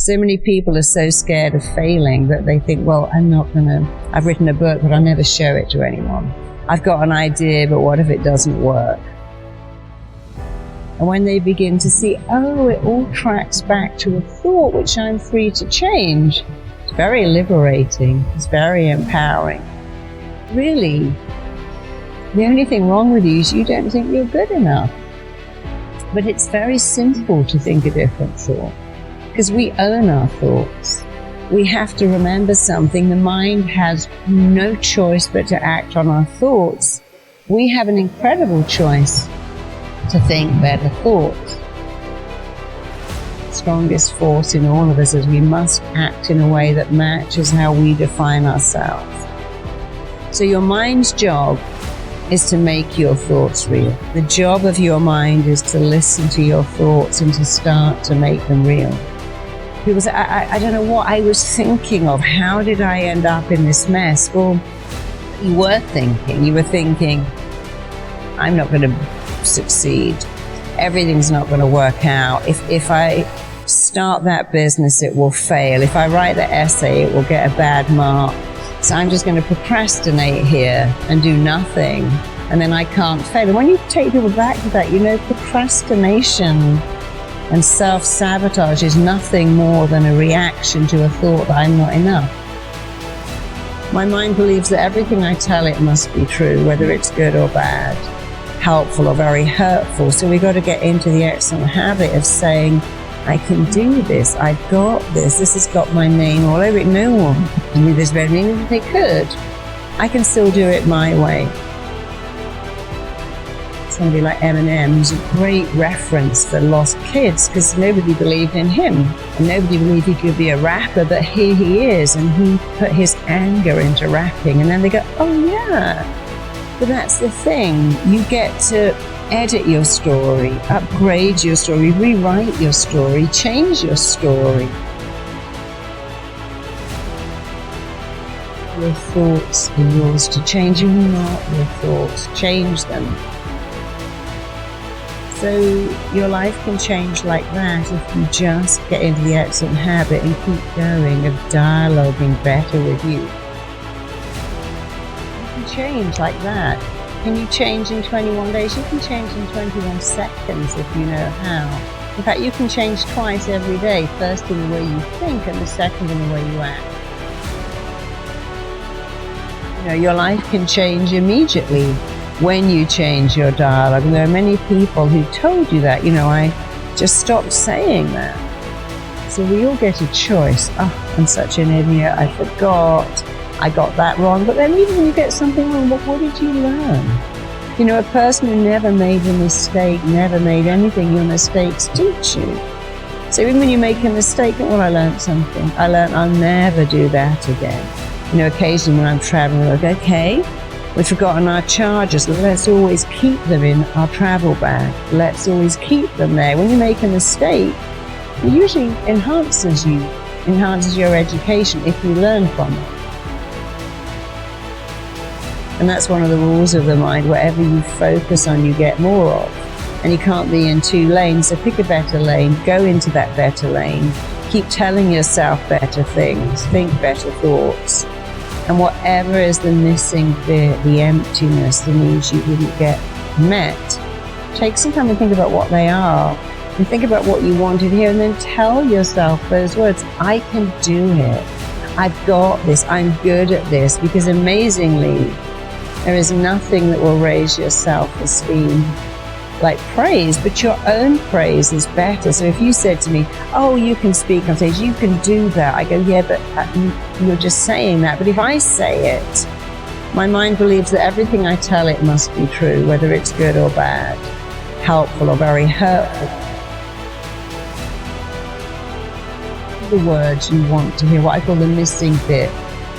So many people are so scared of failing that they think, well, I've written a book, but I'll never show it to anyone. I've got an idea, but what if it doesn't work? And when they begin to see, oh, it all tracks back to a thought which I'm free to change, it's very liberating, it's very empowering. Really, the only thing wrong with you is you don't think you're good enough. But it's very simple to think a different thought, because we own our thoughts. We have to remember something. The mind has no choice but to act on our thoughts. We have an incredible choice to think better thoughts. The strongest force in all of us is we must act in a way that matches how we define ourselves. So your mind's job is to make your thoughts real. The job of your mind is to listen to your thoughts and to start to make them real. People say, I don't know what I was thinking of. How did I end up in this mess? Well, you were thinking, I'm not going to succeed. Everything's not going to work out. If I start that business, it will fail. If I write the essay, it will get a bad mark. So I'm just going to procrastinate here and do nothing, and then I can't fail. And when you take people back to that, procrastination and self-sabotage is nothing more than a reaction to a thought that I'm not enough. My mind believes that everything I tell it must be true, whether it's good or bad, helpful or very hurtful. So we've got to get into the excellent habit of saying, I can do this, I've got this has got my name all over it. No one can do this better than me. If they could, I can still do it my way. Somebody like Eminem, who's a great reference for lost kids, because nobody believed in him, and nobody believed he could be a rapper, but here he is, and he put his anger into rapping, and then they go, oh yeah. But that's the thing, you get to edit your story, upgrade your story, rewrite your story, change your story. Your thoughts are yours to change. You're not your thoughts. Change them. So your life can change like that if you just get into the excellent habit and keep going of dialoguing better with you. You can change like that. Can you change in 21 days? You can change in 21 seconds if you know how. In fact, you can change twice every day, first in the way you think and the second in the way you act. Your life can change immediately when you change your dialogue. And there are many people who told you that, I just stopped saying that. So we all get a choice. Oh, I'm such an idiot, I forgot. I got that wrong. But then even when you get something wrong, what did you learn? A person who never made a mistake, never made anything, your mistakes teach you. So even when you make a mistake, well, I learned something. I learned I'll never do that again. Occasionally when I'm traveling, I go, okay, we've forgotten our chargers. Let's always keep them in our travel bag. Let's always keep them there. When you make a mistake, it usually enhances your education if you learn from it. And that's one of the rules of the mind. Whatever you focus on, you get more of. And you can't be in two lanes, so pick a better lane, go into that better lane, keep telling yourself better things, think better thoughts. And whatever is the missing bit, the emptiness, the needs you didn't get met, take some time and think about what they are, and think about what you wanted here, and then tell yourself those words. I can do it. I've got this. I'm good at this. Because amazingly, there is nothing that will raise your self-esteem like praise, but your own praise is better. So if you said to me, oh, you can speak on stage, you can do that, I go, yeah, but you're just saying that. But if I say it, my mind believes that everything I tell it must be true, whether it's good or bad, helpful or very hurtful. The words you want to hear, what I call the missing bit.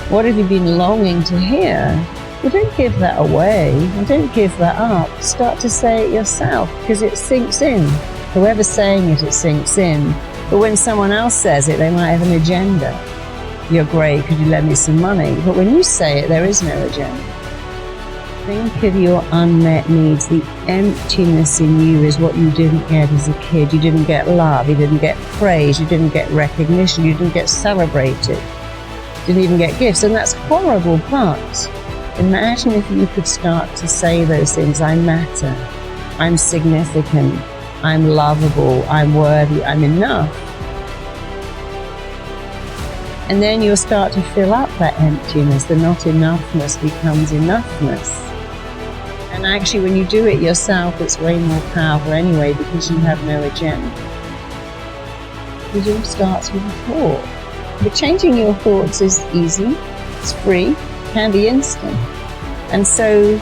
What have you been longing to hear? Well, don't give that away, and don't give that up. Start to say it yourself, because it sinks in. Whoever's saying it, it sinks in. But when someone else says it, they might have an agenda. You're great, could you lend me some money? But when you say it, there is no agenda. Think of your unmet needs. The emptiness in you is what you didn't get as a kid. You didn't get love, you didn't get praise, you didn't get recognition, you didn't get celebrated, you didn't even get gifts. And that's horrible, but imagine if you could start to say those things. I matter, I'm significant, I'm lovable, I'm worthy, I'm enough. And then you'll start to fill up that emptiness. The not enoughness becomes enoughness. And actually, when you do it yourself, it's way more powerful anyway, because you have no agenda. It all starts with a thought. But changing your thoughts is easy, it's free, can be instant. And so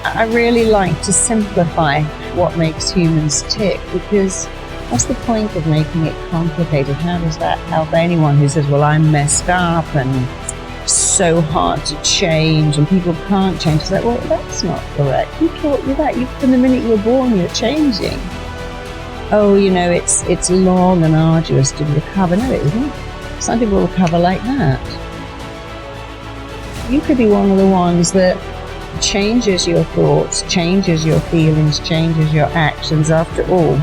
I really like to simplify what makes humans tick, because what's the point of making it complicated? How does that help anyone who says, well, I'm messed up and so hard to change and people can't change? It's like, well, that's not correct. Who taught you that? From the minute you were born, you're changing. Oh, it's long and arduous to recover. No, it isn't. Some people recover like that. You could be one of the ones that changes your thoughts, changes your feelings, changes your actions after all.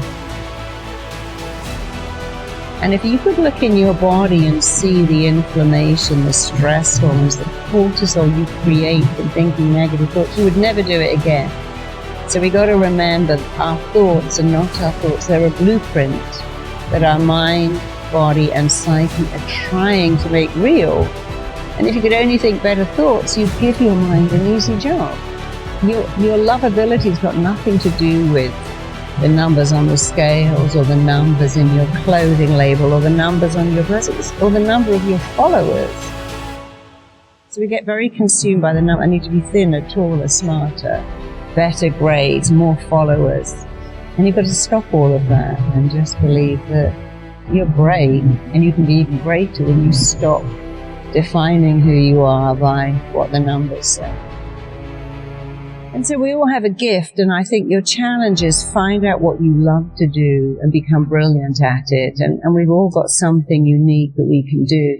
And if you could look in your body and see the inflammation, the stress hormones, the cortisol you create from thinking negative thoughts, you would never do it again. So we got to remember our thoughts are not our thoughts. They're a blueprint that our mind, body, and psyche are trying to make real. And if you could only think better thoughts, you'd give your mind an easy job. Your lovability's got nothing to do with the numbers on the scales, or the numbers in your clothing label, or the numbers on your dresses, or the number of your followers. So we get very consumed by the number. I need to be thinner, taller, smarter, better grades, more followers. And you've got to stop all of that and just believe that you're great, and you can be even greater when you stop defining who you are by what the numbers say. And so we all have a gift, and I think your challenge is find out what you love to do and become brilliant at it. And we've all got something unique that we can do.